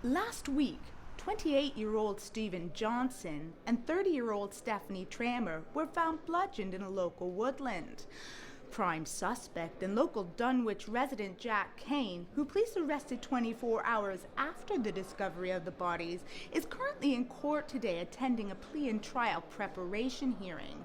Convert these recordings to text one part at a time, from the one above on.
Last week, 28-year-old Stephen Johnson and 30-year-old Stephanie Tramer were found bludgeoned in a local woodland. Prime suspect and local Dunwich resident Jack Kane, who police arrested 24 hours after the discovery of the bodies, is currently in court today attending a plea and trial preparation hearing.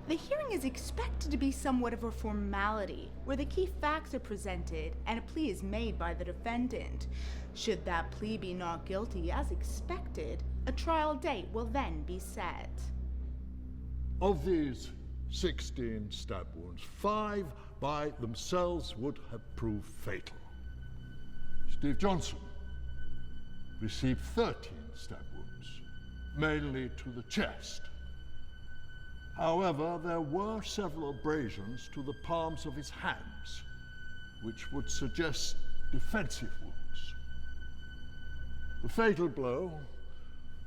The hearing is expected to be somewhat of a formality, where the key facts are presented and a plea is made by the defendant. Should that plea be not guilty as expected, a trial date will then be set. Of these 16 stab wounds, 5 by themselves would have proved fatal. Steve Johnson received 13 stab wounds, mainly to the chest. However, there were several abrasions to the palms of his hands, which would suggest defensive wounds. The fatal blow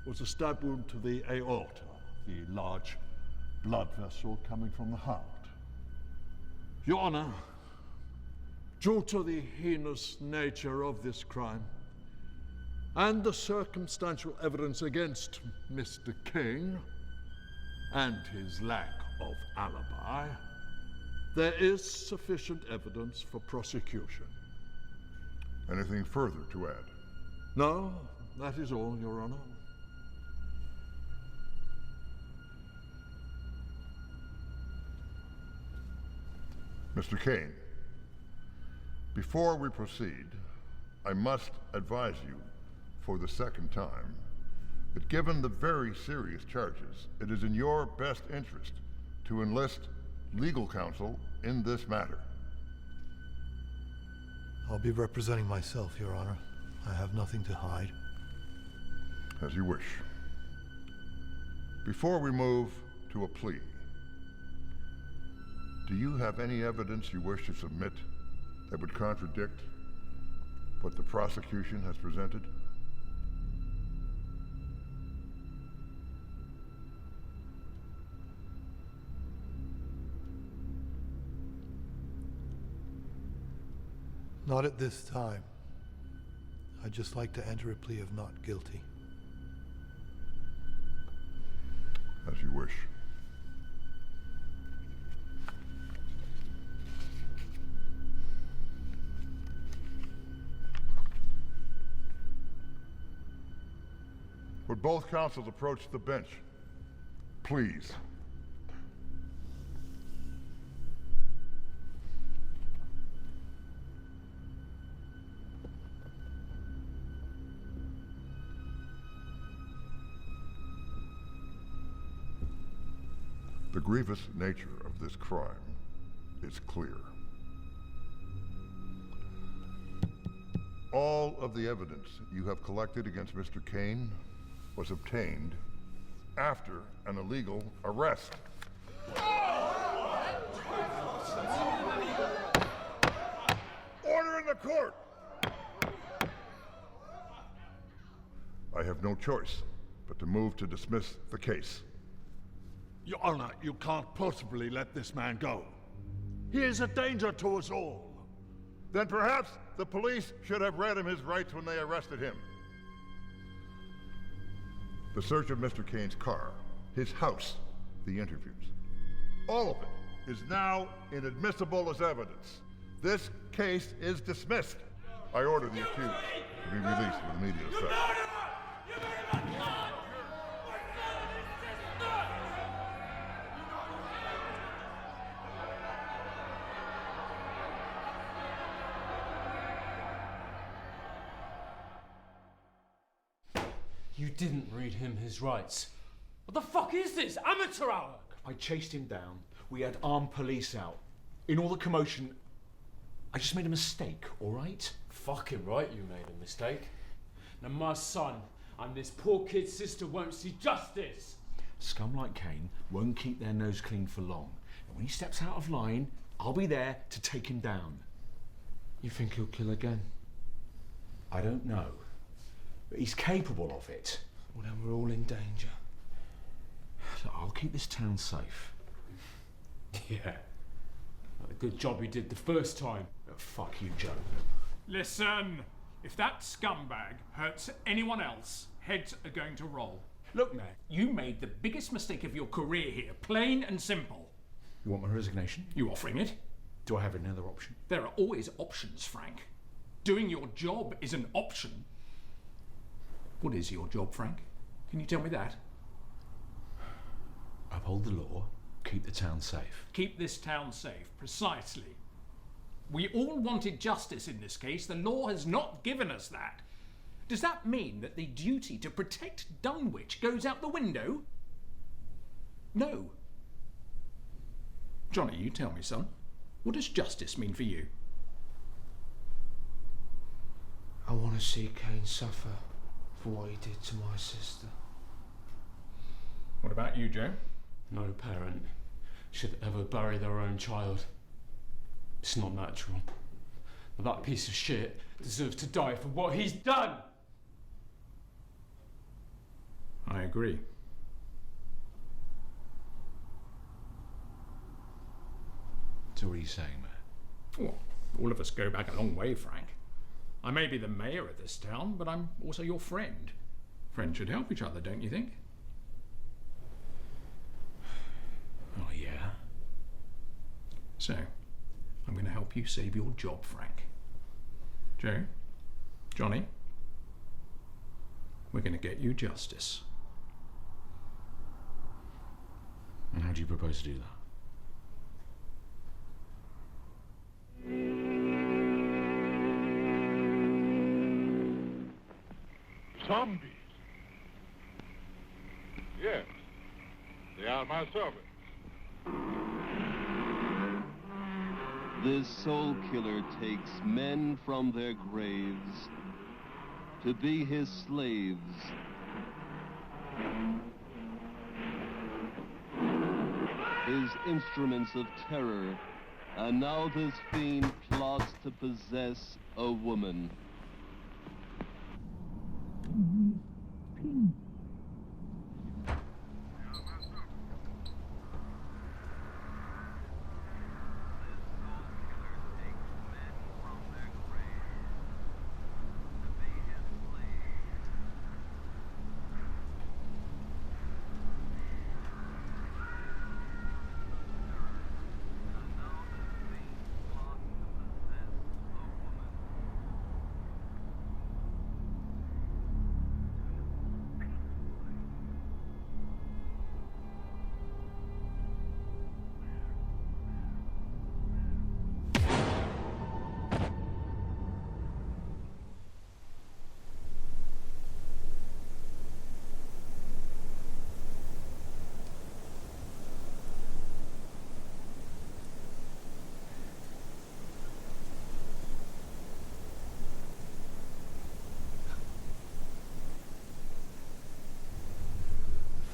was a stab wound to the aorta, the large blood vessel coming from the heart. Your Honor, due to the heinous nature of this crime and the circumstantial evidence against Mr. King and his lack of alibi, there is sufficient evidence for prosecution. Anything further to add? No, that is all, Your Honor. Mr. Kane, before we proceed, I must advise you for the second time that given the very serious charges, it is in your best interest to enlist legal counsel in this matter. I'll be representing myself, Your Honor. I have nothing to hide. As you wish. Before we move to a plea, do you have any evidence you wish to submit that would contradict what the prosecution has presented? Not at this time. I'd just like to enter a plea of not guilty. As you wish. Would both counsels approach the bench, please? The grievous nature of this crime is clear. All of the evidence you have collected against Mr. Kane was obtained after an illegal arrest. Order in the court! I have no choice but to move to dismiss the case. Your Honor, you can't possibly let this man go. He is a danger to us all. Then perhaps the police should have read him his rights when they arrested him. The search of Mr. Kane's car, his house, the interviews, all of it is now inadmissible as evidence. This case is dismissed. I order the accused to be released with immediate effect. You didn't read him his rights. What the fuck is this? Amateur hour! I chased him down. We had armed police out. In all the commotion, I just made a mistake, all right? Fucking right you made a mistake. Now my son and this poor kid's sister won't see justice. Scum like Kane won't keep their nose clean for long. And when he steps out of line, I'll be there to take him down. You think he'll kill again? I don't know. But he's capable of it. Well, then we're all in danger. Look, I'll keep this town safe. Yeah. A good job you did the first time. Fuck you, Joe. Listen, If that scumbag hurts anyone else, heads are going to roll. Look, man. You made the biggest mistake of your career here, plain and simple. You want my resignation? You offering it? Do I have another option? There are always options, Frank. Doing your job is an option. What is your job, Frank? Can you tell me that? Uphold the law, keep the town safe. Keep this town safe, precisely. We all wanted justice in this case. The law has not given us that. Does that mean that the duty to protect Dunwich goes out the window? No. Johnny, you tell me, son. What does justice mean for you? I want to see Kane suffer for what he did to my sister. What about you, Joe? No parent should ever bury their own child. It's not natural. But that piece of shit deserves to die for what he's done. I agree. So what are you saying, man? Well, all of us go back a long way, Frank. I may be the mayor of this town, but I'm also your friend. Friends should help each other, don't you think? Oh, yeah? So, I'm going to help you save your job, Frank. Joe? Johnny? We're going to get you justice. And how do you propose to do that? Zombies? Yes, they are my servants. This soul killer takes men from their graves to be his slaves. His instruments of terror, and now this fiend plots to possess a woman.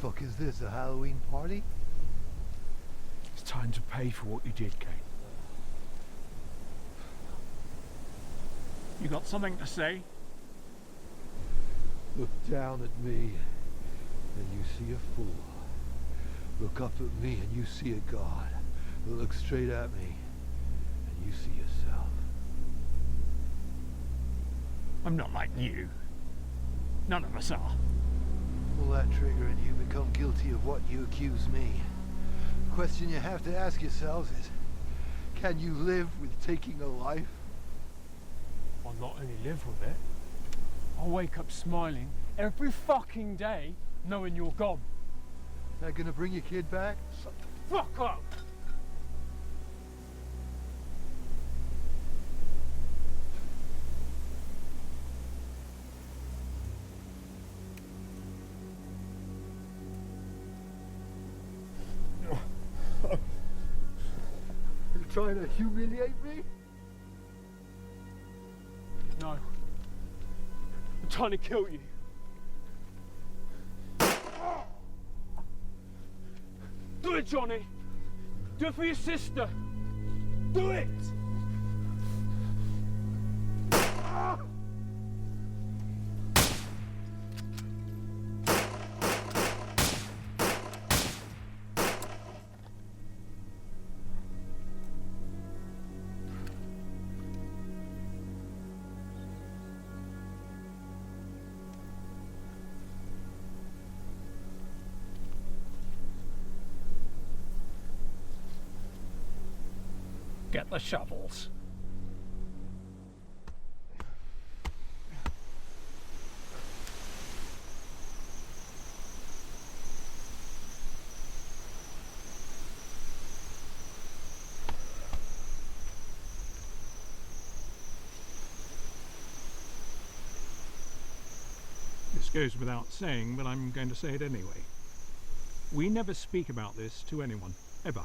Fuck is this, a Halloween party? It's time to pay for what you did, Kane. You got something to say? Look down at me and you see a fool. Look up at me and you see a god. Look straight at me and you see yourself. I'm not like you. None of us are. Pull that trigger and you become guilty of what you accuse me. The question you have to ask yourselves is, can you live with taking a life? I'll not only live with it, I'll wake up smiling every fucking day knowing you're gone. That gonna bring your kid back? Shut the fuck up! You're trying to humiliate me? No. I'm trying to kill you. Do it, Johnny! Do it for your sister! Do it! get the shovels. This goes without saying, but I'm going to say it anyway. We never speak about this to anyone, ever.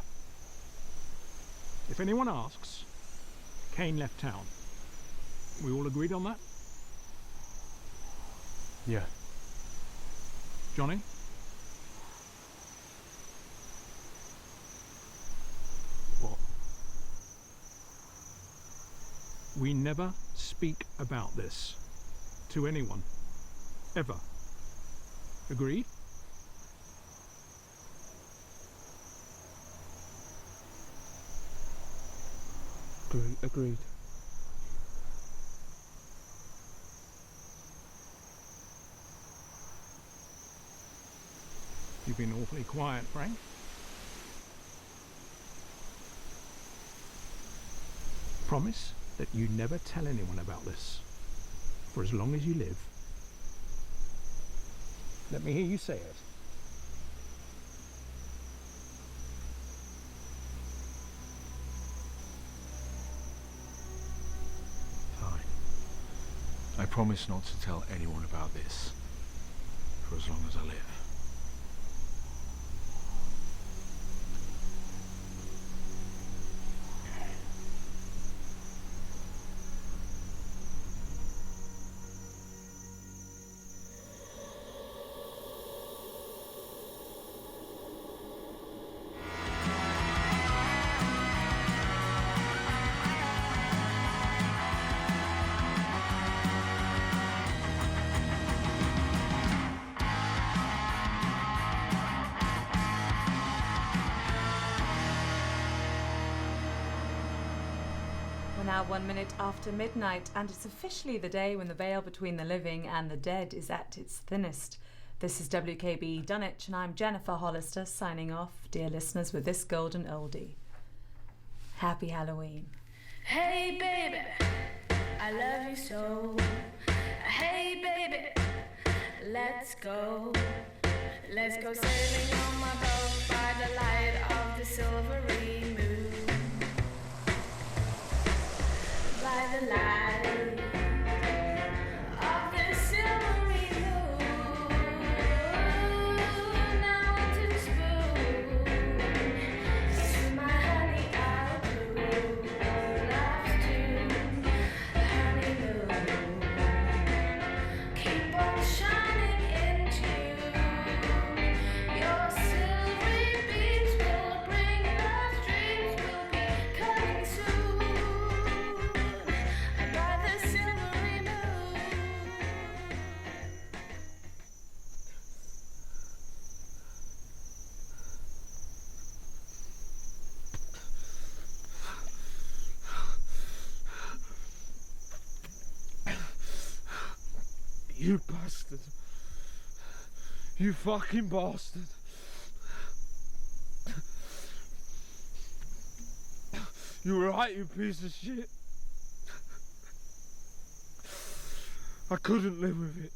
If anyone asks, Kane left town. We all agreed on that? Yeah. Johnny? What? We never speak about this to anyone, ever. Agreed? Agreed. You've been awfully quiet, Frank. Promise that you never tell anyone about this, for as long as you live. Let me hear you say it. Fine. I promise not to tell anyone about this, for as long as I live. We're now 1 minute after midnight, and it's officially the day when the veil between the living and the dead is at its thinnest. This is WKB Dunwich, and I'm Jennifer Hollister signing off, dear listeners, with this golden oldie. Happy Halloween. Hey baby, I love you so. Hey baby, let's go. Let's go sailing on my boat by the light of the silvery moon. By the light of the silvery moon. Now to spoon to my honey I'll do love's tune, honeymoon. Keep on shining into your silvery beams will bring us dreams will be coming soon. By the silvery moon. You bastard. You fucking bastard. You were right, you piece of shit. I couldn't live with it.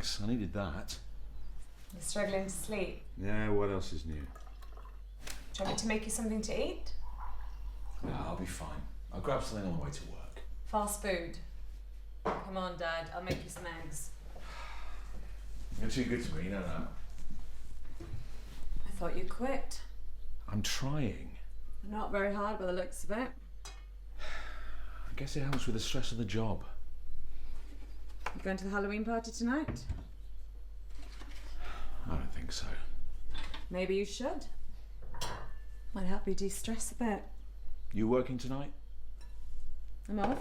thanks. I needed that. You're struggling to sleep. Yeah, what else is new? Do you want me to make you something to eat? No, I'll be fine. I'll grab something on the way to work. Fast food. Come on, Dad. I'll make you some eggs. You're too good to me, you know that. I thought you quit. I'm trying. Not very hard by the looks of it. I guess it helps with the stress of the job. You going to the Halloween party tonight? I don't think so. Maybe you should. Might help you de-stress a bit. You working tonight? I'm off.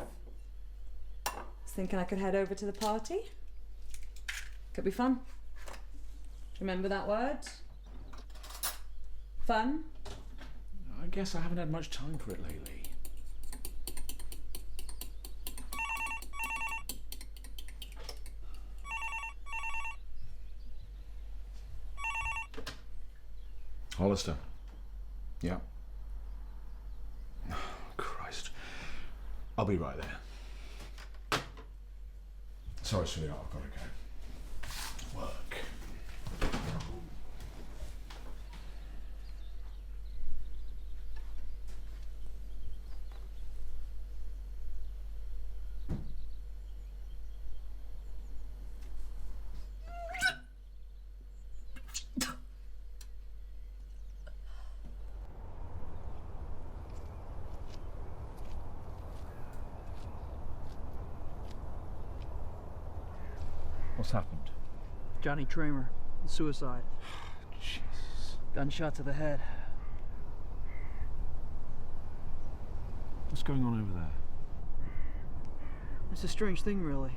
Was thinking I could head over to the party. Could be fun. Remember that word? Fun? I guess I haven't had much time for it lately. Hollister. Yeah. Oh, Christ. I'll be right there. Sorry, sweetheart, I've got to go. Work. What's happened? Johnny Tramer, suicide. Jesus. Gunshot to the head. What's going on over there? It's a strange thing, really.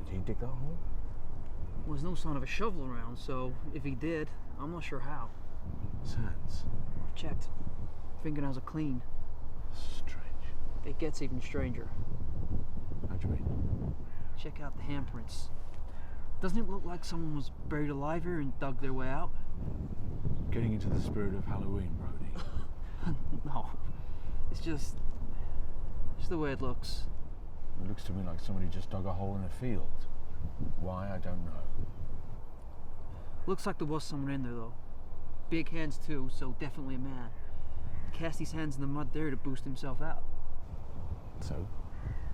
Did he dig that hole? Well, there's no sign of a shovel around, so if he did, I'm not sure how. His hands. I've checked. Fingernails are clean. Strange. It gets even stranger. How do you mean? Check out the handprints. Doesn't it look like someone was buried alive here and dug their way out? Getting into the spirit of Halloween, Brody. No. It's just the way it looks. It looks to me like somebody just dug a hole in a field. Why, I don't know. Looks like there was someone in there, though. Big hands, too, so definitely a man. Cast his hands in the mud there to boost himself out. So,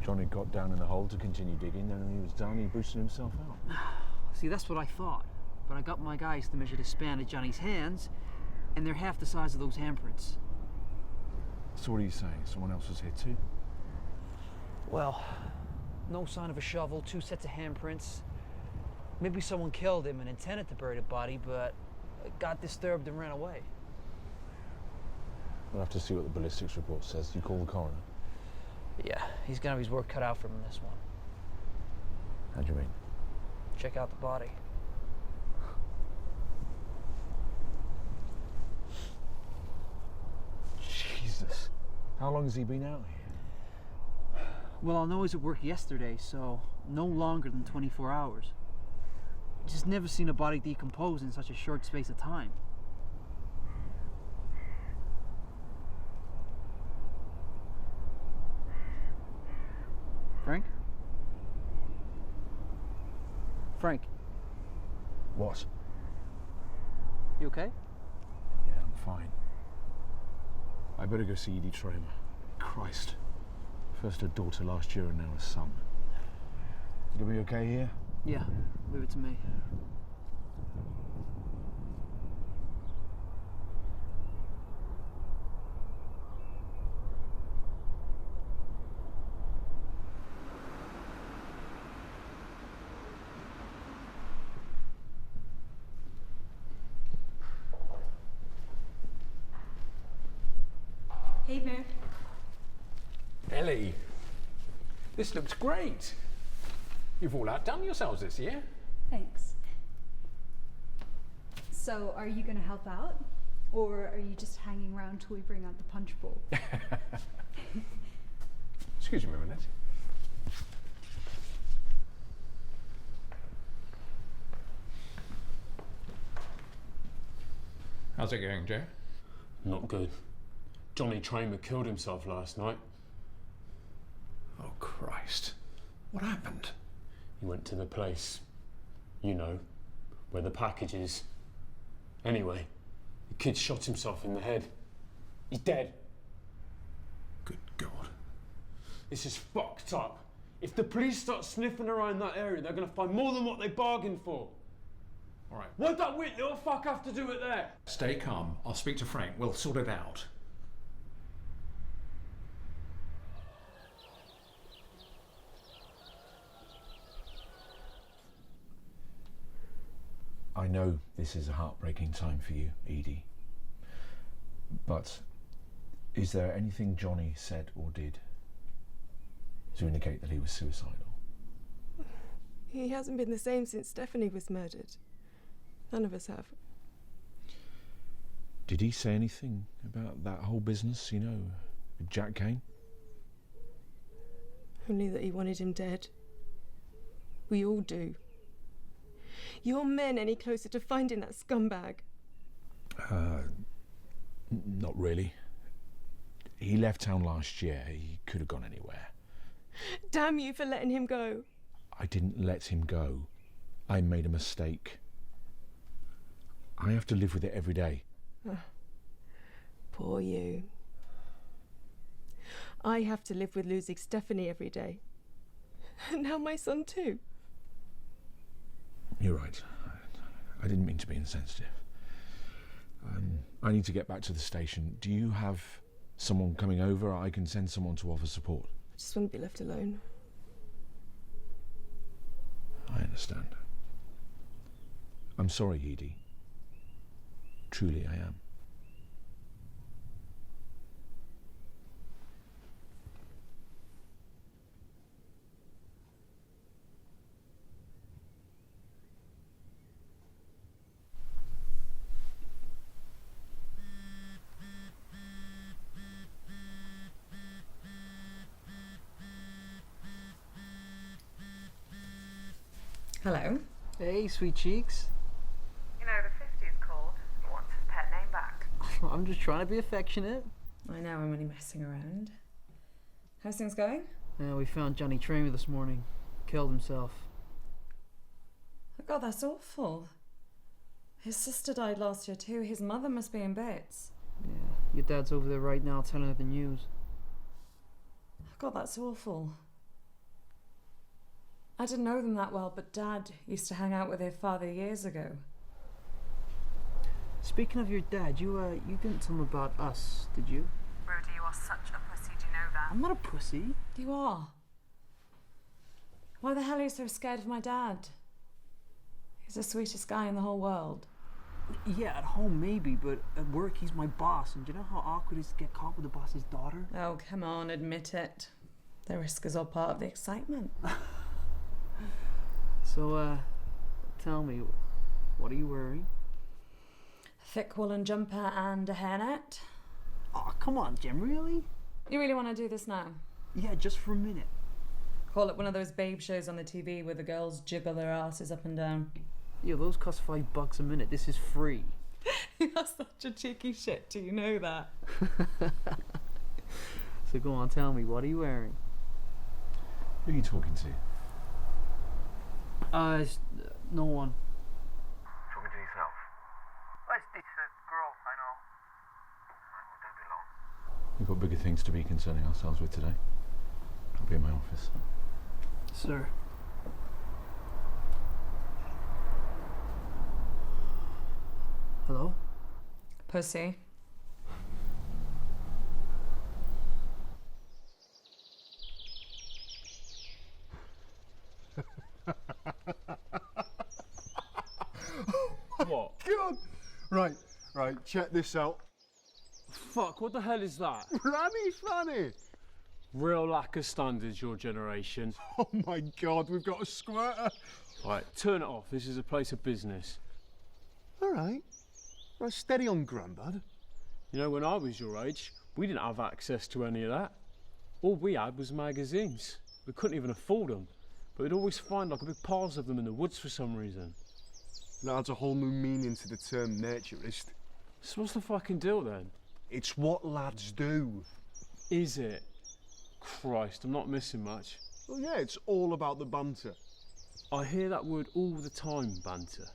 Johnny got down in the hole to continue digging, and when he was done, he boosted himself out. See, that's what I thought. But I got my guys to measure the span of Johnny's hands, and they're half the size of those handprints. So what are you saying? Someone else was here too? Well, no sign of a shovel, 2 sets of handprints. Maybe someone killed him and intended to bury the body, but got disturbed and ran away. We'll have to see what the ballistics report says. You call the coroner? Yeah, he's gonna have his work cut out for him in this one. How do you mean? Check out the body. Jesus. How long has he been out here? Well, I know he was at work yesterday, so no longer than 24 hours. Just never seen a body decompose in such a short space of time. Frank? Frank? What? You okay? Yeah, I'm fine. I better go see Edie Tramer. Christ. First a daughter last year and now a son. It'll be okay here? Yeah, leave it to me. Hey there. Ellie, this looks great. You've all outdone yourselves this year. Thanks. So, are you going to help out? Or are you just hanging around till we bring out the punch bowl? Excuse me a minute. How's it going, Joe? Not good. Johnny Tramer killed himself last night. Oh, Christ. What happened? He went to the place, You know, where the package is. Anyway, the kid shot himself in the head. He's dead. Good God. This is fucked up. If the police start sniffing around that area, they're going to find more than what they bargained for. All right. What'd that wit little fuck have to do it there? Stay calm. I'll speak to Frank. We'll sort it out. I know this is a heartbreaking time for you, Edie. But is there anything Johnny said or did to indicate that he was suicidal? He hasn't been the same since Stephanie was murdered. None of us have. Did he say anything about that whole business, you know, with Jack Kane? Only that he wanted him dead. We all do. Your men any closer to finding that scumbag? Not really. He left town last year. He could have gone anywhere. Damn you for letting him go. I didn't let him go. I made a mistake. I have to live with it every day. Poor you. I have to live with losing Stephanie every day. And now my son too. You're right. I didn't mean to be insensitive. I need to get back to the station. Do you have someone coming over? I can send someone to offer support. I just wouldn't be left alone. I understand. I'm sorry, Edie. Truly I am. Hello. Hey, sweet cheeks. You know, the 50's called. He wants his pet name back. I'm just trying to be affectionate. I know, I'm only messing around. How's things going? Yeah, we found Johnny Tramer this morning. Killed himself. Oh God, that's awful. His sister died last year too. His mother must be in bits. Yeah, your dad's over there right now telling her the news. Oh God, that's awful. I didn't know them that well, but Dad used to hang out with their father years ago. Speaking of your dad, you didn't tell him about us, did you? Rudy, you are such a pussy, do you know that? I'm not a pussy. You are. Why the hell are you so scared of my dad? He's the sweetest guy in the whole world. Yeah, at home maybe, but at work he's my boss, and do you know how awkward it is to get caught with the boss's daughter? Oh, come on, admit it. The risk is all part of the excitement. So, tell me, what are you wearing? A thick woolen jumper and a hairnet. Oh, come on, Jim, really? You really want to do this now? Yeah, just for a minute. Call it one of those babe shows on the TV where the girls jiggle their asses up and down. Yeah, those cost $5 a minute. This is free. You're such a cheeky shit, do you know that? So go on, tell me, what are you wearing? Who are you talking to? No one. Talking to yourself? Oh, it's a girl, I know. Oh, don't be long. We've got bigger things to be concerning ourselves with today. I'll be in my office. Sir. Hello? Pussy. What? God! Right, check this out. Fuck, what the hell is that? Funny! Real lack of standards, your generation. Oh my God, we've got a squirter. Right, turn it off. This is a place of business. All right. Right, steady on, Grandad. You know, when I was your age, we didn't have access to any of that. All we had was magazines. We couldn't even afford them. But we'd always find like a big piles of them in the woods for some reason. That adds a whole new meaning to the term naturist. So what's the fucking deal then? It's what lads do. Is it? Christ, I'm not missing much. Well, yeah, it's all about the banter. I hear that word all the time, banter.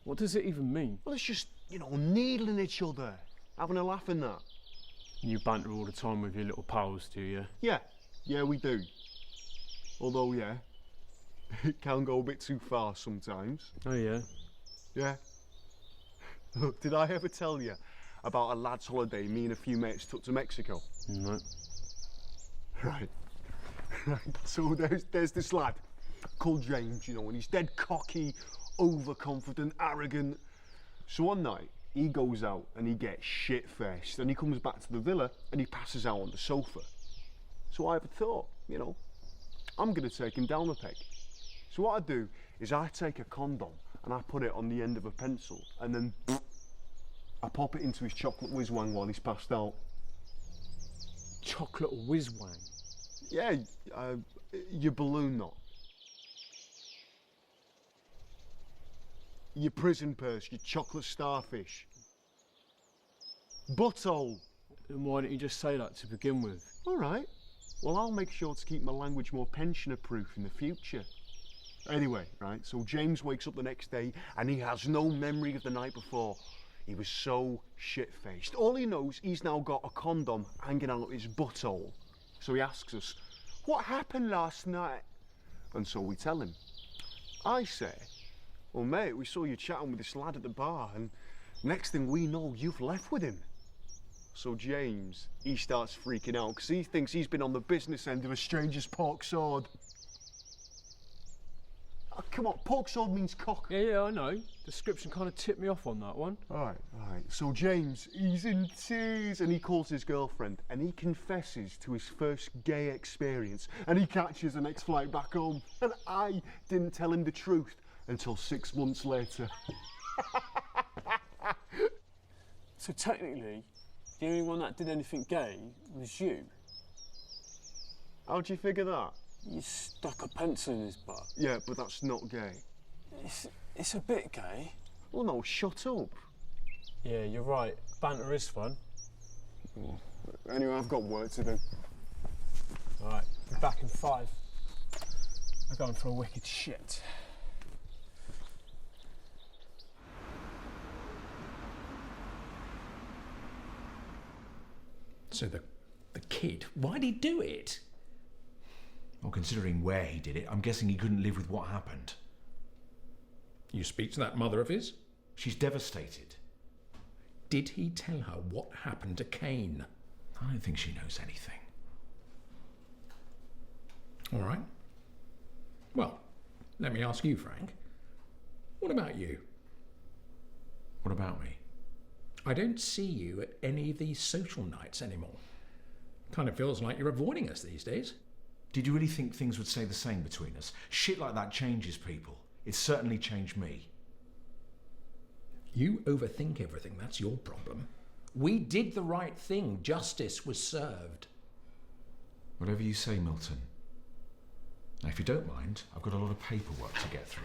What does it even mean? Well, it's just, you know, needling each other, having a laugh and that. You banter all the time with your little pals, do you? Yeah, we do. Although, yeah, it can go a bit too far sometimes. Oh, yeah? Yeah. Look, did I ever tell you about a lad's holiday me and a few mates took to Mexico? No. Right. So there's this lad called James, you know, and he's dead cocky, overconfident, arrogant. So one night, he goes out and he gets shit-faced, and he comes back to the villa and he passes out on the sofa. So I have a thought, you know, I'm gonna take him down a peg. So what I do is I take a condom and I put it on the end of a pencil, and then I pop it into his chocolate whiz-wang while he's passed out. Chocolate whiz-wang? Yeah, your balloon knot. Your prison purse, your chocolate starfish. Butthole. Then why didn't you just say that to begin with? All right. Well, I'll make sure to keep my language more pensioner-proof in the future. Anyway, right, so James wakes up the next day and he has no memory of the night before. He was so shit-faced. All he knows, he's now got a condom hanging out of his butthole. So he asks us, what happened last night? And so we tell him. I say, well, mate, we saw you chatting with this lad at the bar, and next thing we know, you've left with him. So James, he starts freaking out because he thinks he's been on the business end of a stranger's pork sword. Oh, come on, pork sword means cock. Yeah, I know. Description kind of tipped me off on that one. All right. So James, he's in tears and he calls his girlfriend and he confesses to his first gay experience and he catches the next flight back home. And I didn't tell him the truth until 6 months later. So technically, the only one that did anything gay was you. How'd you figure that? You stuck a pencil in his butt. Yeah, but that's not gay. It's a bit gay. Well, no, shut up. Yeah, you're right. Banter is fun. Oh, anyway, I've got work to do. All right, be back in 5. I'm going for a wicked shit. So the kid, why'd he do it? Well, considering where he did it, I'm guessing he couldn't live with what happened. You speak to that mother of his? She's devastated. Did he tell her what happened to Kane? I don't think she knows anything. All right. Well, let me ask you, Frank. What about you? What about me? I don't see you at any of these social nights anymore. Kind of feels like you're avoiding us these days. Did you really think things would stay the same between us? Shit like that changes people. It's certainly changed me. You overthink everything, that's your problem. We did the right thing. Justice was served. Whatever you say, Milton. Now, if you don't mind, I've got a lot of paperwork to get through.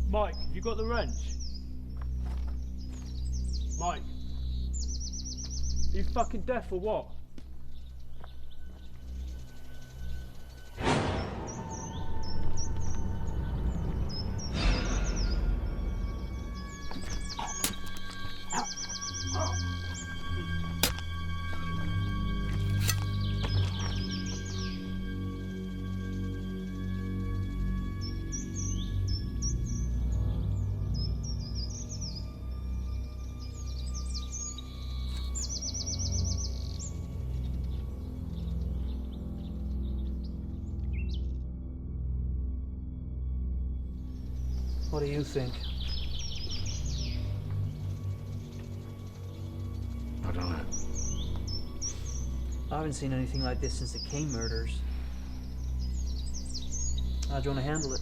Mike, have you got the wrench? Mike? Are you fucking deaf or what? What do you think? I don't know. I haven't seen anything like this since the Kane murders. How do you want to handle it?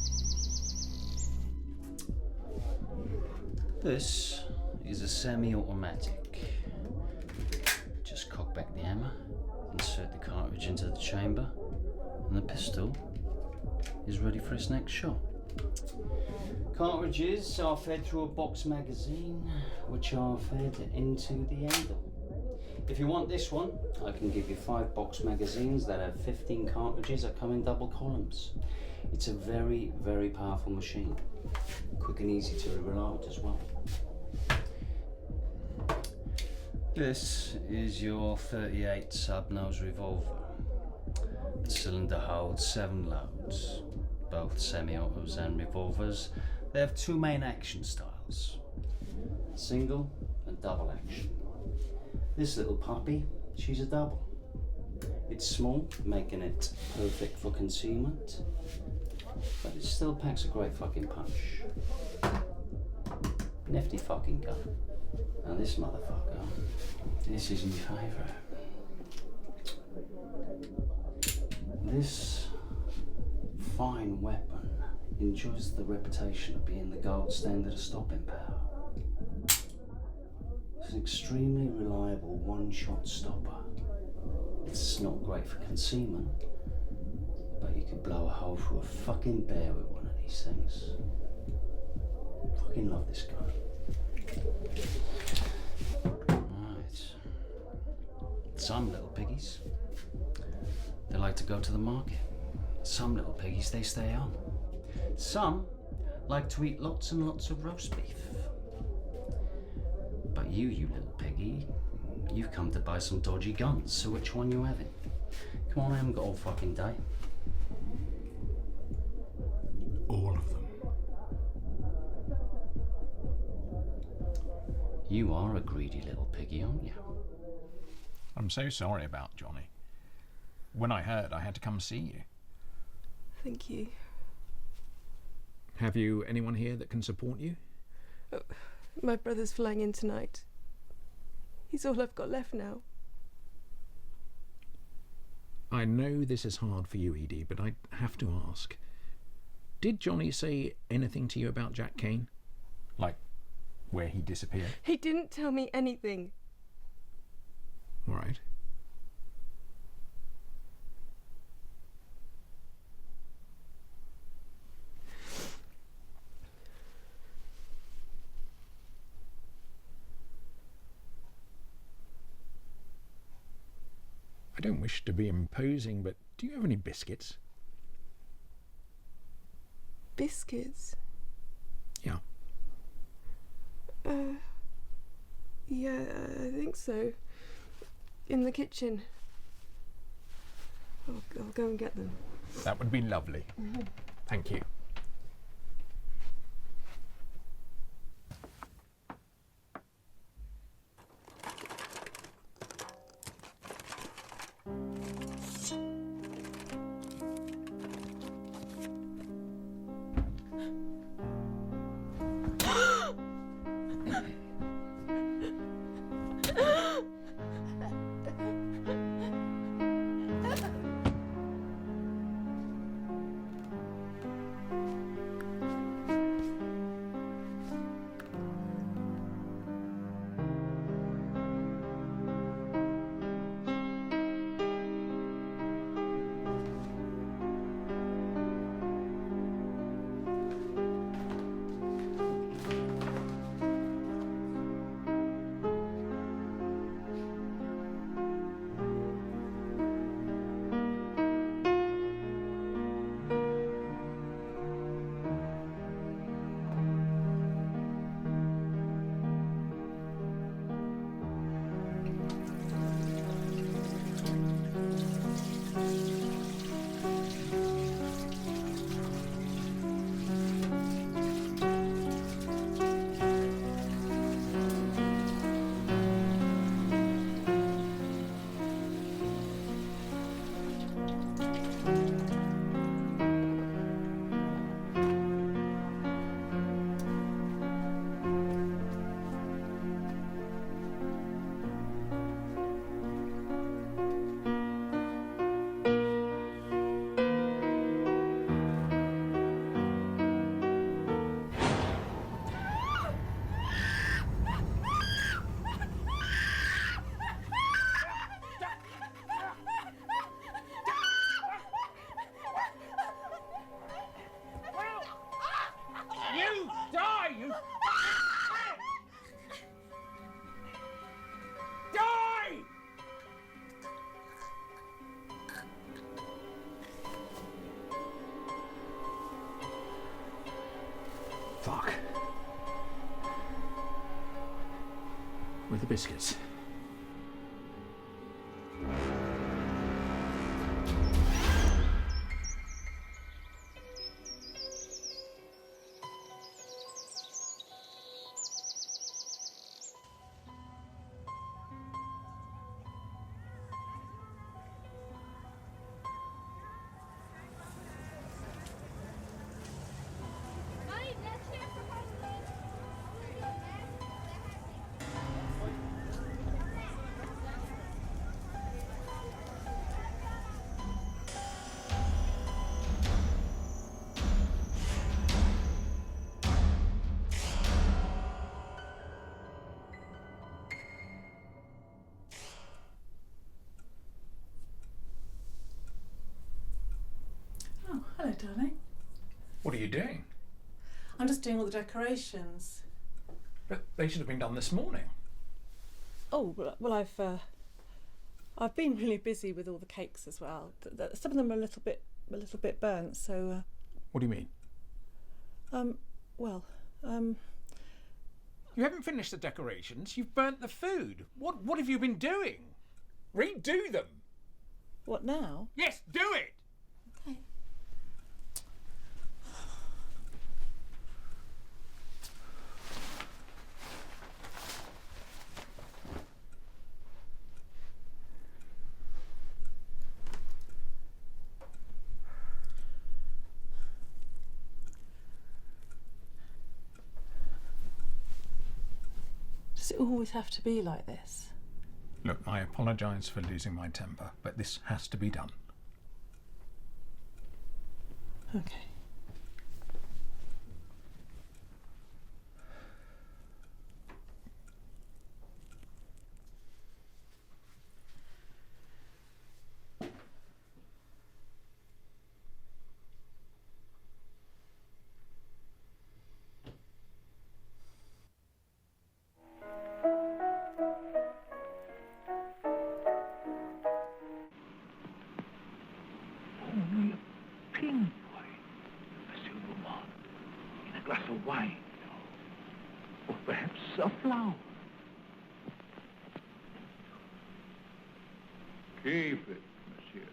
This is a semi-automatic. Just cock back the hammer, insert the cartridge into the chamber, and the pistol is ready for its next shot. Cartridges are fed through a box magazine, which are fed into the handle. If you want this one, I can give you 5 box magazines that have 15 cartridges that come in double columns. It's a very, very powerful machine. Quick and easy to reload as well. This is your 38 sub-nose revolver. The cylinder holds 7 loads, both semi-autos and revolvers. They have 2 main action styles, single and double action. This little puppy, she's a double. It's small, making it perfect for concealment, but it still packs a great fucking punch. Nifty fucking gun. Now this motherfucker, this is my favourite. This fine weapon enjoys the reputation of being the gold standard of stopping power. It's an extremely reliable one-shot stopper. It's not great for concealment, but you could blow a hole through a fucking bear with one of these things. Fucking love this gun. Right. Some little piggies, they like to go to the market. Some little piggies, they stay home. Some like to eat lots and lots of roast beef. But you little piggy, you've come to buy some dodgy guns, so which one you having? Come on, I haven't got all fucking day. All of them. You are a greedy little piggy, aren't you? I'm so sorry about Johnny. When I heard, I had to come see you. Thank you. Have you anyone here that can support you? Oh, my brother's flying in tonight. He's all I've got left now. I know this is hard for you, Edie, but I have to ask. Did Johnny say anything to you about Jack Kane? Like where he disappeared? He didn't tell me anything. All right. I don't wish to be imposing, but do you have any biscuits? Biscuits? Yeah. Yeah, I think so. In the kitchen. I'll go and get them. That would be lovely. Thank you. the biscuits. Hello, darling. What are you doing? I'm just doing all the decorations. But they should have been done this morning. Oh, well, I've been really busy with all the cakes as well. Some of them are a little bit burnt, so. What do you mean? You haven't finished the decorations. You've burnt the food. What have you been doing? Redo them. What now? Yes, do it. Okay. Does it always have to be like this? Look, I apologise for losing my temper, but this has to be done. Okay. Only a pinpoint, a silver mark, in a glass of wine, or perhaps a flower. Keep it, monsieur.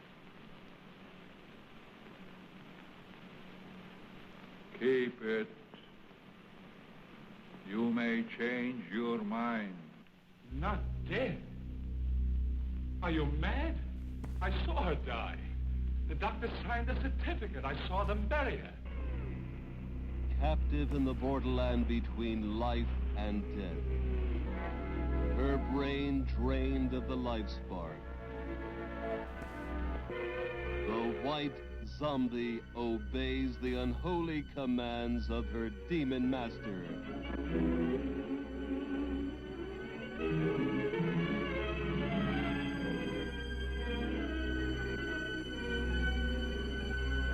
Keep it. You may change your mind. Not dead. Are you mad? I saw her die. The doctor signed a certificate. I saw them bury her. Captive in the borderland between life and death. Her brain drained of the life spark. The white zombie obeys the unholy commands of her demon master.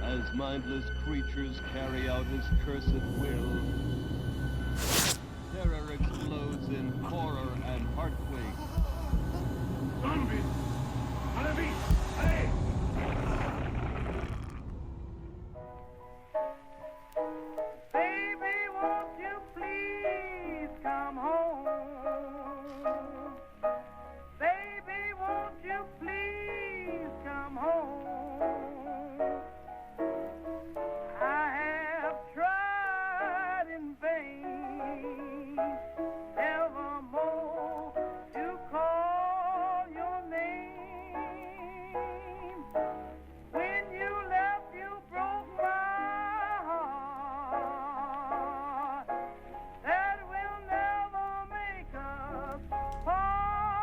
As mindless creatures carry out his cursed will, terror explodes in horror and heartquake. Zombie! Zombie! Hey! Baby, won't you please come home? Baby, won't you please come home? I have tried in vain evermore to call your name. When you left, you broke my heart. That will never make us part.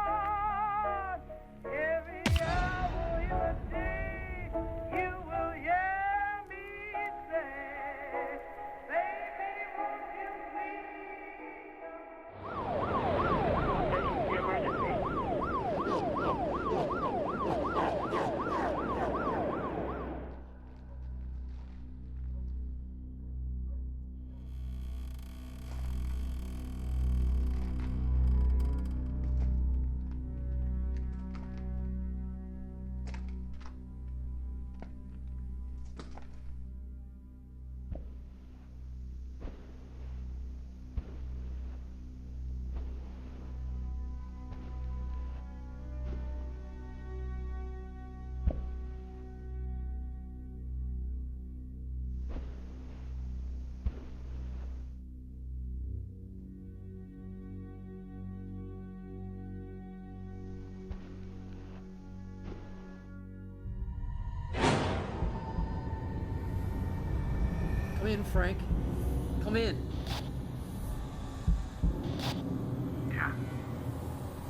Come in, Frank. Come in. Yeah?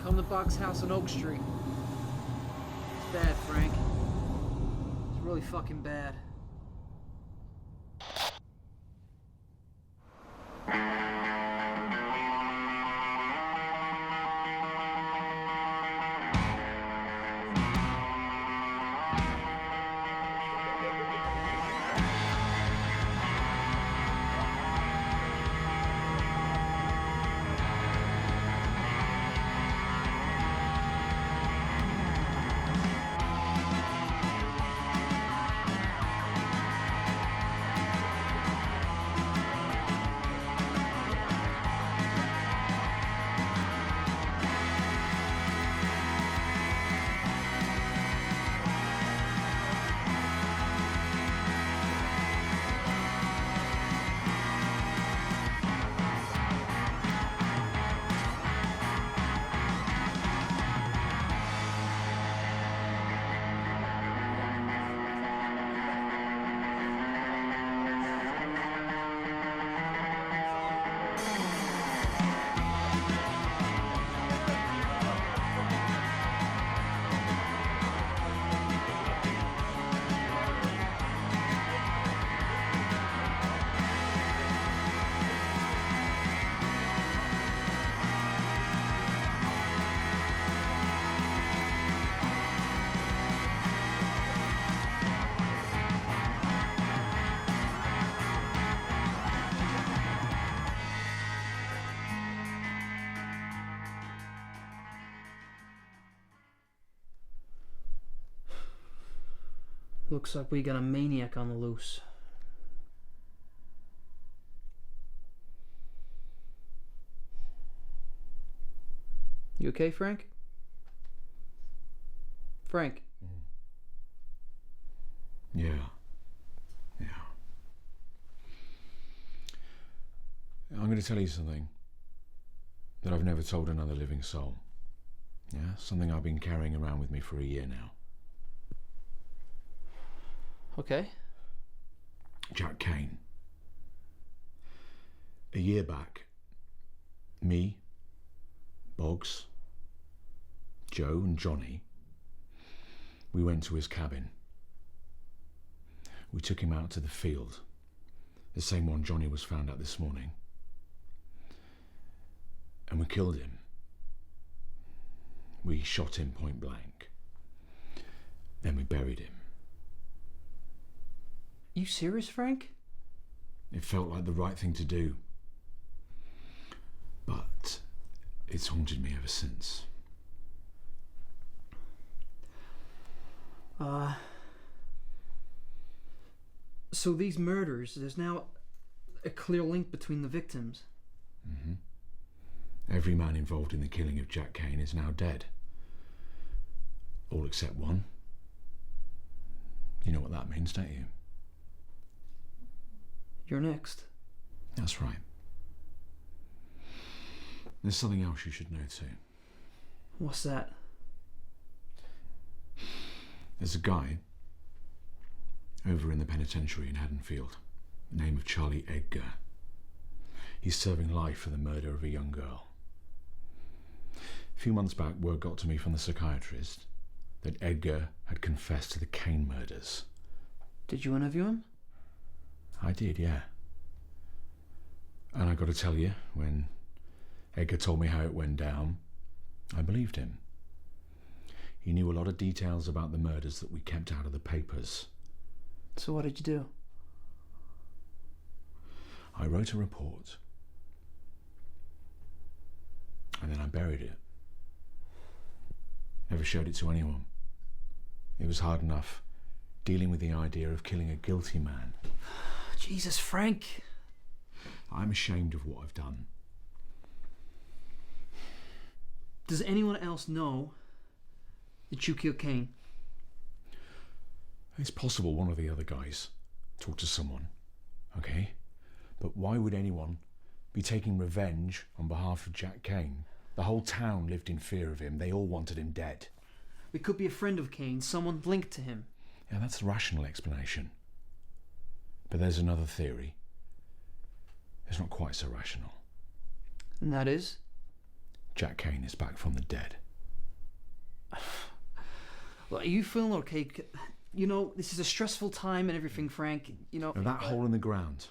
Come to Bog's house on Oak Street. It's bad, Frank. It's really fucking bad. Looks like we got a maniac on the loose. You okay, Frank? Frank? Yeah. I'm going to tell you something that I've never told another living soul. Yeah, something I've been carrying around with me for a year now. Okay. Jack Kane. A year back, me, Boggs, Joe and Johnny, we went to his cabin. We took him out to the field, the same one Johnny was found at this morning. And we killed him. We shot him point blank. Then we buried him. You serious, Frank? It felt like the right thing to do. But it's haunted me ever since. So these murders, there's now a clear link between the victims. Mm-hmm. Every man involved in the killing of Jack Kane is now dead. All except one. You know what that means, don't you? You're next. That's right. There's something else you should know too. What's that? There's a guy over in the penitentiary in Haddonfield, the name of Charlie Edgar. He's serving life for the murder of a young girl. A few months back, word got to me from the psychiatrist that Edgar had confessed to the Kane murders. Did you interview him? I did, yeah. And I got to tell you, when Edgar told me how it went down, I believed him. He knew a lot of details about the murders that we kept out of the papers. So what did you do? I wrote a report. And then I buried it. Never showed it to anyone. It was hard enough dealing with the idea of killing a guilty man. Jesus, Frank. I'm ashamed of what I've done. Does anyone else know that you killed Kane? It's possible one of the other guys talked to someone, okay? But why would anyone be taking revenge on behalf of Jack Kane? The whole town lived in fear of him. They all wanted him dead. It could be a friend of Kane, someone linked to him. Yeah, that's the rational explanation. But there's another theory. It's not quite so rational. And that is? Jack Kane is back from the dead. Well, are you feeling okay? You know, this is a stressful time and everything, Frank. You know... Now, that hole in the ground.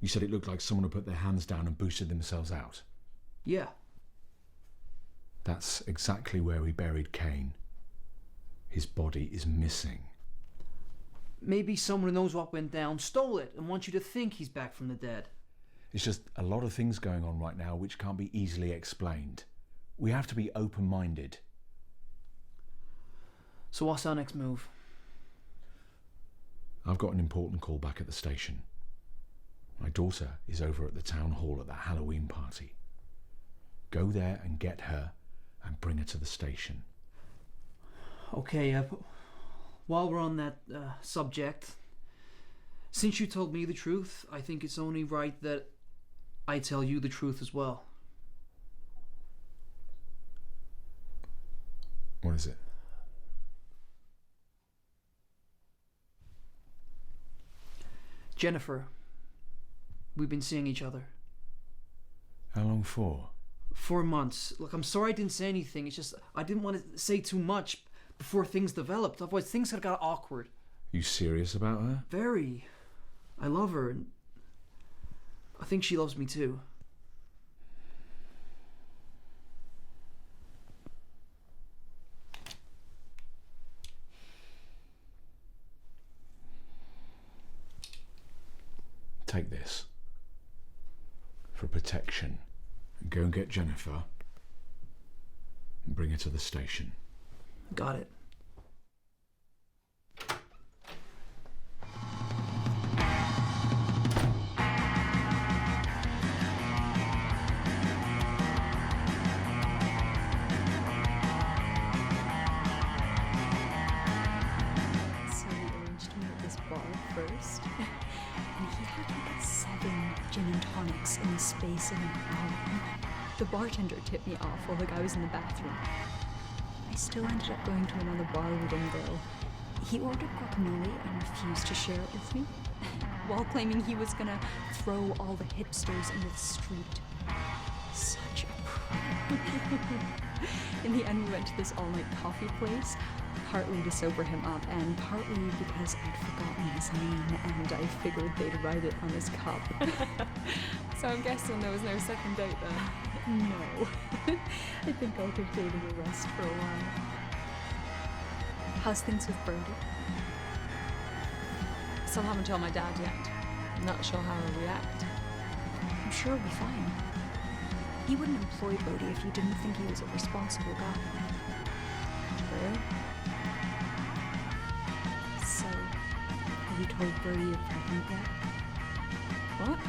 You said it looked like someone had put their hands down and boosted themselves out. Yeah. That's exactly where we buried Kane. His body is missing. Maybe someone who knows what went down stole it and wants you to think he's back from the dead. It's just a lot of things going on right now which can't be easily explained. We have to be open-minded. So what's our next move? I've got an important call back at the station. My daughter is over at the town hall at that Halloween party. Go there and get her and bring her to the station. Okay, while we're on that subject, since you told me the truth, I think it's only right that I tell you the truth as well. What is it? Jennifer, we've been seeing each other. How long for? 4 months. Look, I'm sorry I didn't say anything. It's just I didn't want to say too much before things developed. Otherwise, things had got awkward. You serious about her? Very. I love her, and I think she loves me too. Take this. For protection. Go and get Jennifer and bring her to the station. Got it. So we arranged to meet at this bar first, and he had like 7 gin and tonics in the space of an hour. The bartender tipped me off while the guy was in the bathroom. I still ended up going to another bar with him though. He ordered guacamole and refused to share it with me, while claiming he was gonna throw all the hipsters into the street. Such a pro. In the end, we went to this all-night coffee place, partly to sober him up and partly because I'd forgotten his name and I figured they'd write it on his cup. So I'm guessing there was no second date then? No. I think I'll give David a rest for a while. How's things with Brody? Still haven't told my dad yet. I'm not sure how he'll react. I'm sure he'll be fine. He wouldn't employ Brody if you didn't think he was a responsible guy. Really? So, have you told Brody you're pregnant yet? What?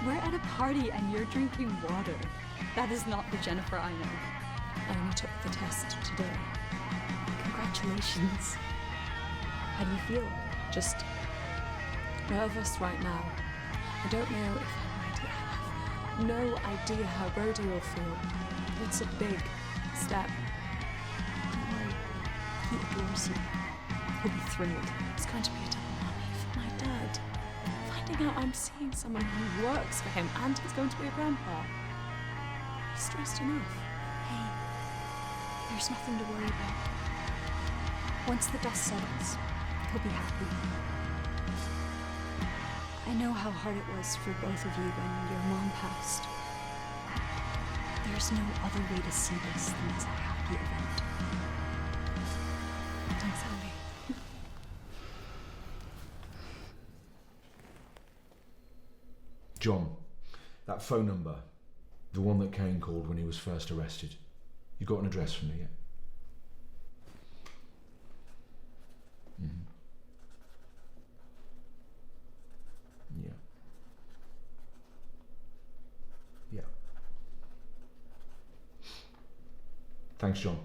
We're at a party and you're drinking water. That is not the Jennifer I know. I only took the test today. Congratulations. How do you feel? Just nervous right now. I don't know if I'm ready. I have no idea how Brody will feel. It's a big step. Don't worry. He adores you. He'll be thrilled. It's going to be a double whammy for my dad. Finding out I'm seeing someone who works for him and he's going to be a grandpa. He's stressed enough. Hey, there's nothing to worry about. Once the dust settles, he'll be happy. I know how hard it was for both of you when your mom passed. There's no other way to see this than as a happy event. Thanks, Andy. John, that phone number, the one that Kane called when he was first arrested. You got an address for me yet? Yeah. Yeah. Thanks, John.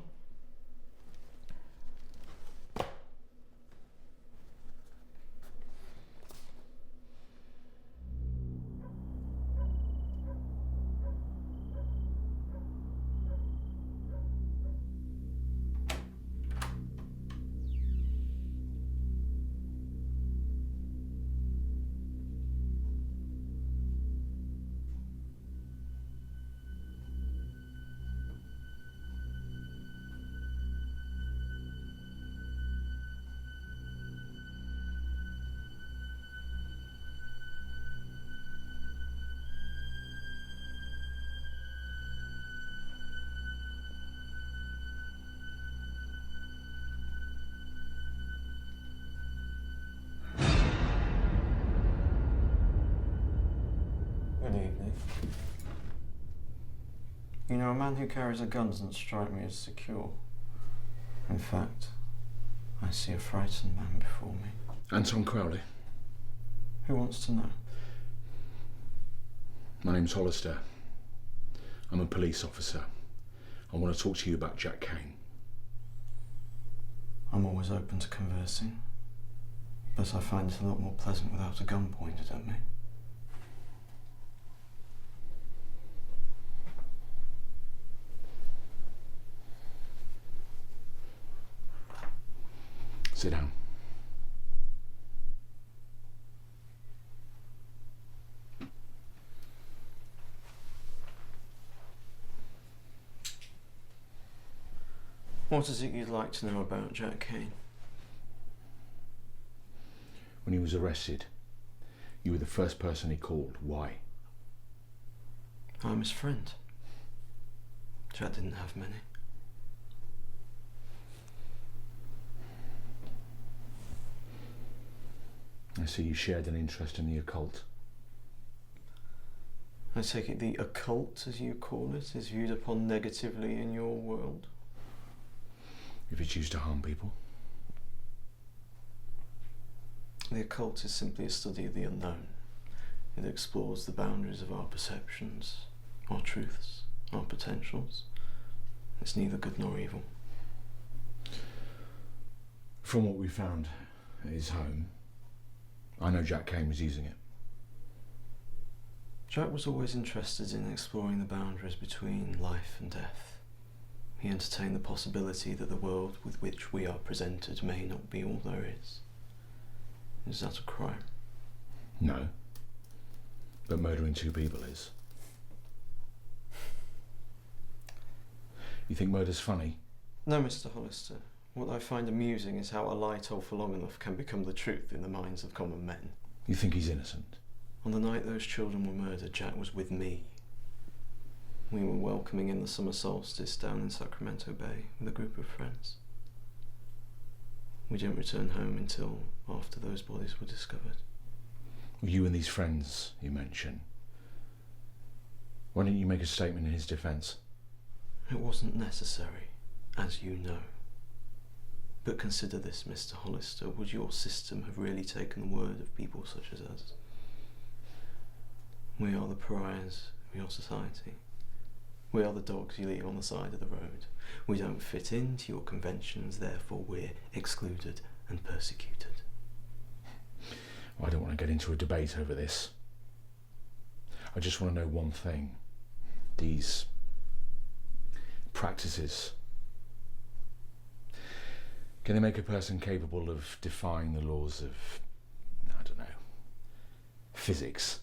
evening. You know, a man who carries a gun doesn't strike me as secure. In fact, I see a frightened man before me. Anton Crowley. Who wants to know? My name's Hollister. I'm a police officer. I want to talk to you about Jack Kane. I'm always open to conversing, but I find it a lot more pleasant without a gun pointed at me. Sit down. What is it you'd like to know about Jack Kane? When he was arrested, you were the first person he called. Why? I'm his friend. Jack didn't have many. I see you shared an interest in the occult. I take it the occult, as you call it, is viewed upon negatively in your world? If you choose to harm people. The occult is simply a study of the unknown. It explores the boundaries of our perceptions, our truths, our potentials. It's neither good nor evil. From what we found at his home, I know Jack Kane was using it. Jack was always interested in exploring the boundaries between life and death. He entertained the possibility that the world with which we are presented may not be all there is. Is that a crime? No. But murdering 2 people is. You think murder's funny? No, Mr. Hollister. What I find amusing is how a lie told for long enough can become the truth in the minds of common men. You think he's innocent? On the night those children were murdered, Jack was with me. We were welcoming in the summer solstice down in Sacramento Bay with a group of friends. We didn't return home until after those bodies were discovered. You and these friends you mention. Why didn't you make a statement in his defence? It wasn't necessary, as you know. But consider this, Mr. Hollister. Would your system have really taken the word of people such as us? We are the pariahs of your society. We are the dogs you leave on the side of the road. We don't fit into your conventions, therefore we're excluded and persecuted. Well, I don't want to get into a debate over this. I just want to know one thing. These practices, can they make a person capable of defying the laws of, I don't know, physics?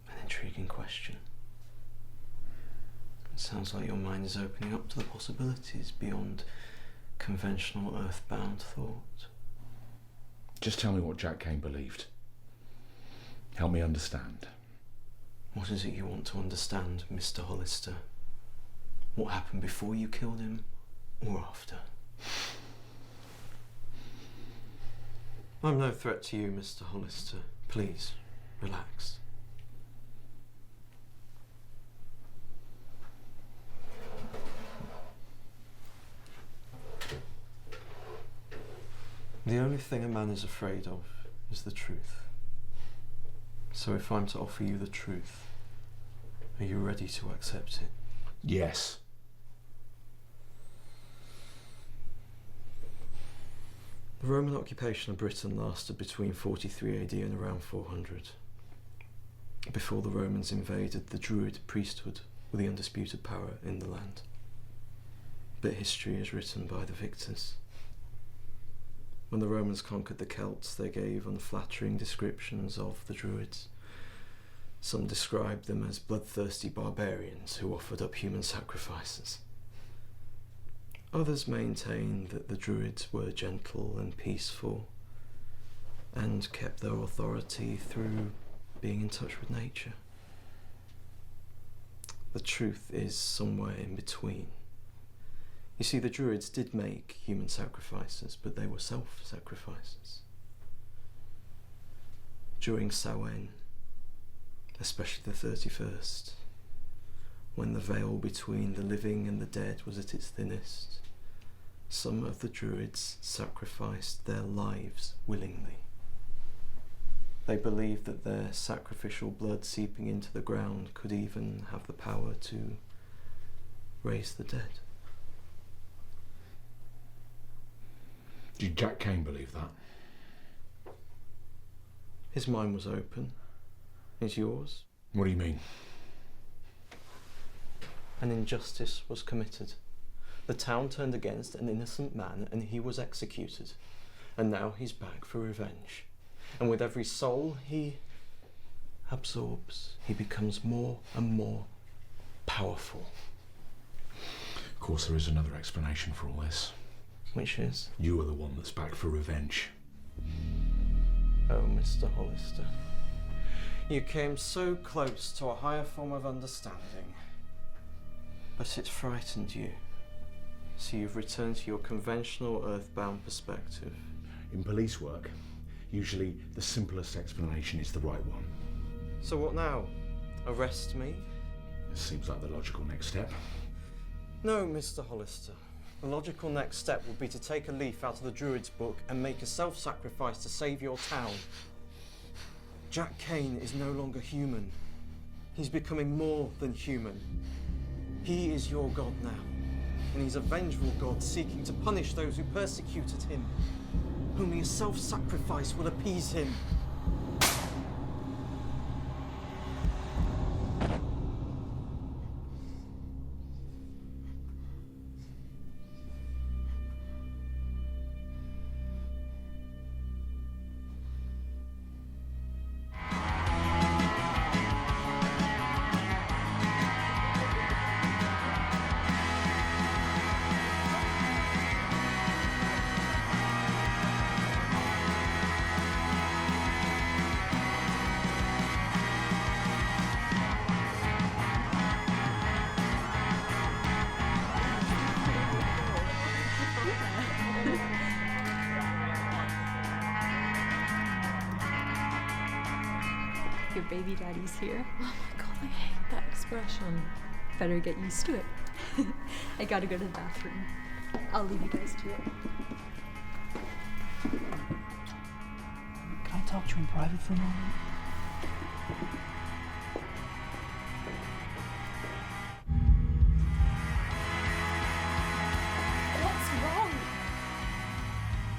An intriguing question. It sounds like your mind is opening up to the possibilities beyond conventional earthbound thought. Just tell me what Jack Kane believed. Help me understand. What is it you want to understand, Mr. Hollister? What happened before you killed him, or after? I'm no threat to you, Mr. Hollister. Please, relax. The only thing a man is afraid of is the truth. So if I'm to offer you the truth, are you ready to accept it? Yes. The Roman occupation of Britain lasted between 43 AD and around 400, before the Romans invaded the Druid priesthood with the undisputed power in the land. But history is written by the victors. When the Romans conquered the Celts, they gave unflattering descriptions of the Druids. Some described them as bloodthirsty barbarians who offered up human sacrifices. Others maintained that the Druids were gentle and peaceful and kept their authority through being in touch with nature. The truth is somewhere in between. You see, the Druids did make human sacrifices, but they were self-sacrifices. During Samhain, especially the 31st, when the veil between the living and the dead was at its thinnest. Some of the Druids sacrificed their lives willingly. They believed that their sacrificial blood seeping into the ground could even have the power to raise the dead. Did Jack Kane believe that? His mind was open. Is yours? What do you mean? An injustice was committed. The town turned against an innocent man and he was executed. And now he's back for revenge. And with every soul he absorbs, he becomes more and more powerful. Of course, there is another explanation for all this. Which is? You are the one that's back for revenge. Oh, Mr. Hollister. You came so close to a higher form of understanding, but it frightened you. So you've returned to your conventional earthbound perspective. In police work, usually the simplest explanation is the right one. So what now? Arrest me? It seems like the logical next step. No, Mr. Hollister. The logical next step would be to take a leaf out of the Druid's book and make a self-sacrifice to save your town. Jack Kane is no longer human. He's becoming more than human. He is your god now, and he's a vengeful god seeking to punish those who persecuted him. Only a self-sacrifice will appease him. Your baby daddy's here. Oh my god, I hate that expression. Better get used to it. I gotta go to the bathroom. I'll leave you guys to it. Can I talk to you in private for a moment? What's wrong?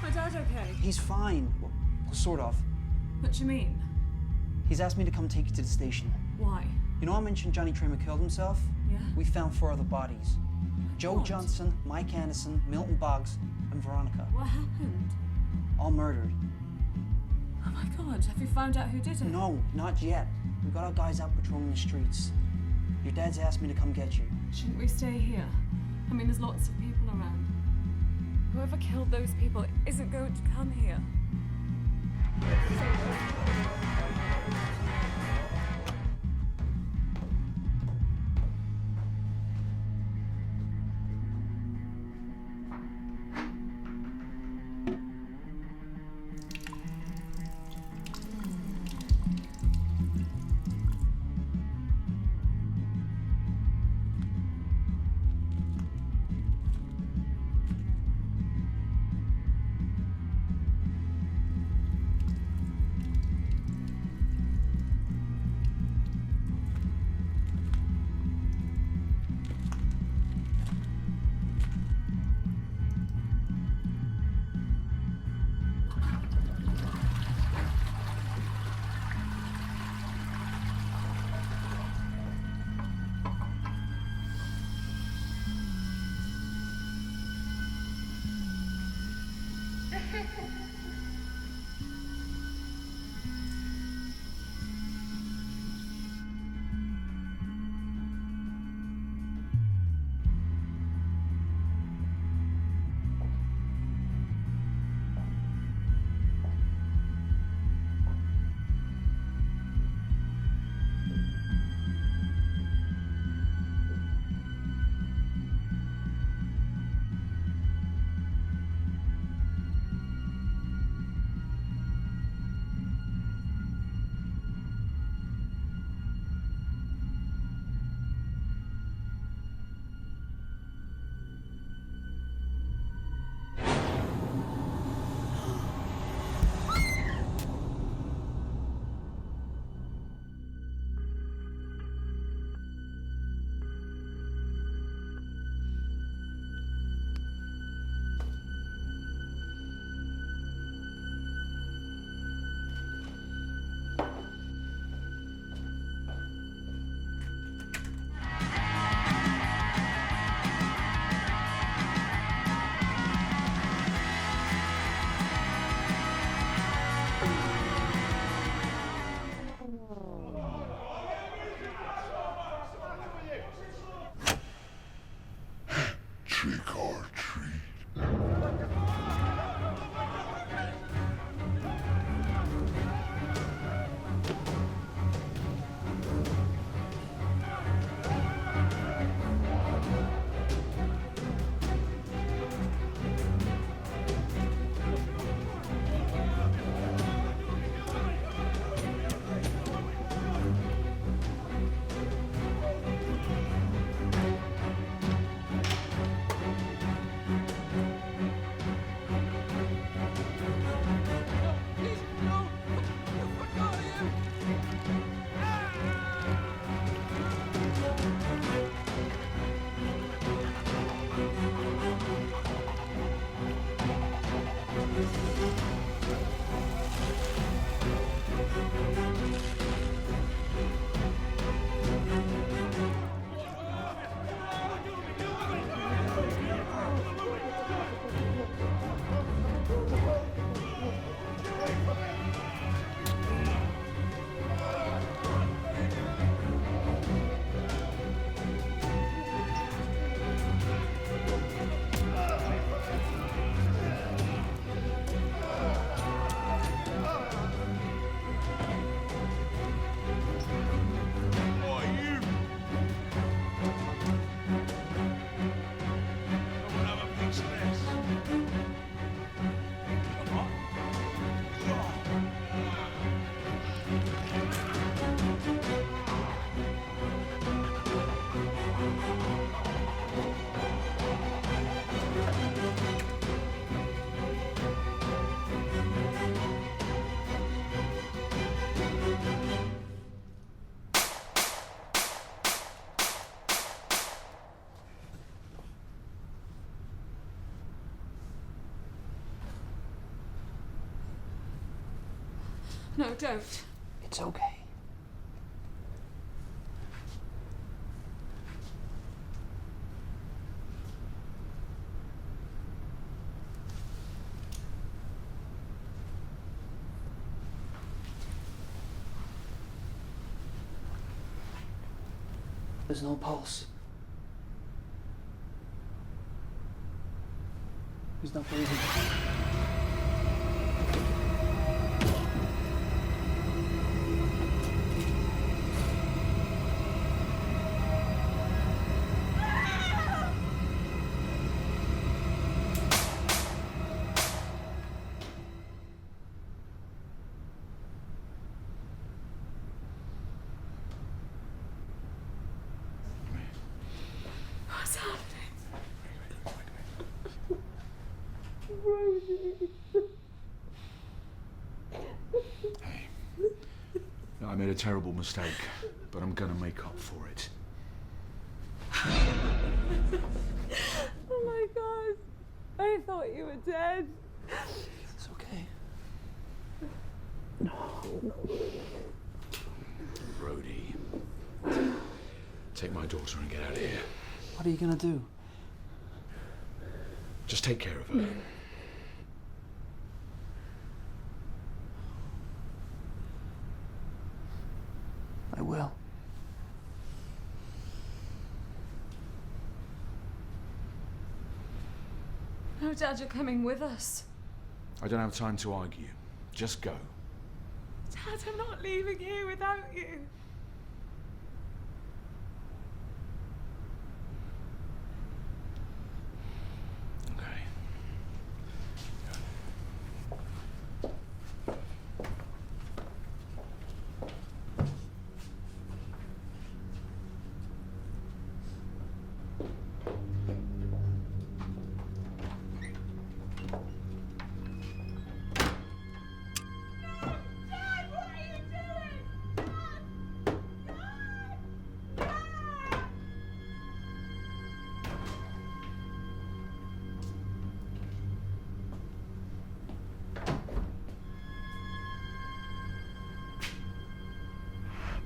My dad okay? He's fine. Well, sort of. What do you mean? He's asked me to come take you to the station. Why? You know I mentioned Johnny Tramer killed himself? Yeah. We found 4 other bodies. Joe God. Johnson, Mike Anderson, Milton Boggs, and Veronica. What happened? All murdered. Oh my god, have you found out who did it? No, not yet. We've got our guys out patrolling the streets. Your dad's asked me to come get you. Shouldn't we stay here? I mean, there's lots of people around. Whoever killed those people isn't going to come here. No, don't. It's okay. There's no pulse. He's not breathing. What's happening? I made a terrible mistake, but I'm gonna make up for it. Oh my god. I thought you were dead. It's okay. Rhodey. Take my daughter and get out of here. What are you gonna do? Just take care of her. I will. No, Dad, you're coming with us. I don't have time to argue. Just go. Dad, I'm not leaving here without you. Okay.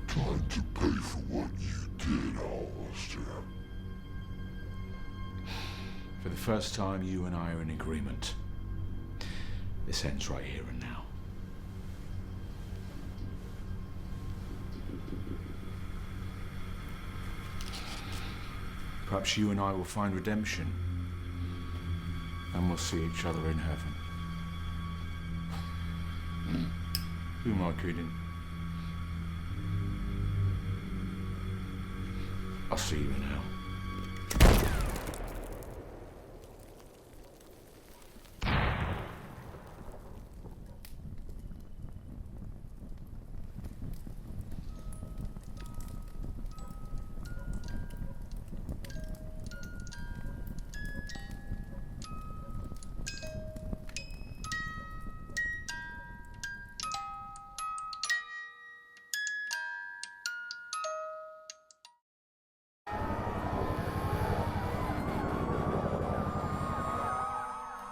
Time to pay for what you did, Alistair. For the first time, you and I are in agreement. This ends right here and now. Perhaps you and I will find redemption, and we'll see each other in heaven. Who am I kidding? I'll see you in hell.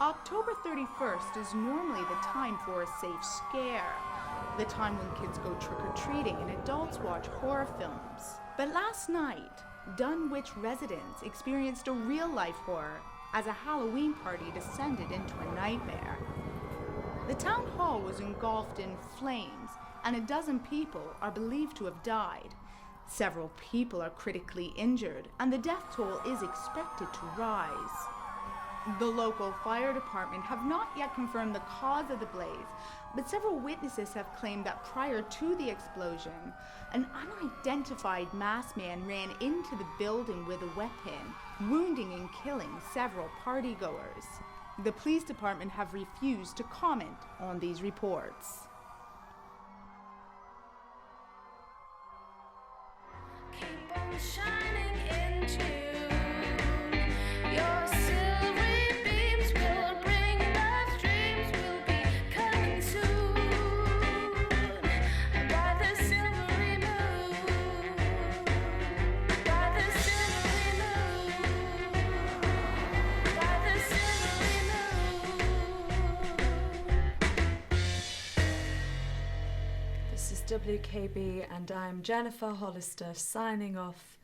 October 31st is normally the time for a safe scare, the time when kids go trick-or-treating and adults watch horror films. But last night, Dunwich residents experienced a real-life horror as a Halloween party descended into a nightmare. The town hall was engulfed in flames, and a dozen people are believed to have died. Several people are critically injured, and the death toll is expected to rise. The local fire department have not yet confirmed the cause of the blaze, but several witnesses have claimed that prior to the explosion, an unidentified masked man ran into the building with a weapon, wounding and killing several partygoers. The police department have refused to comment on these reports. Keep on shining into your silvery beams will bring us dreams. We'll be coming soon by the silvery moon, by the silvery moon, by the silvery moon. WKB, and I'm Jennifer Hollister signing off.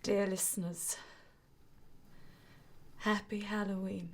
Dear listeners, happy Halloween.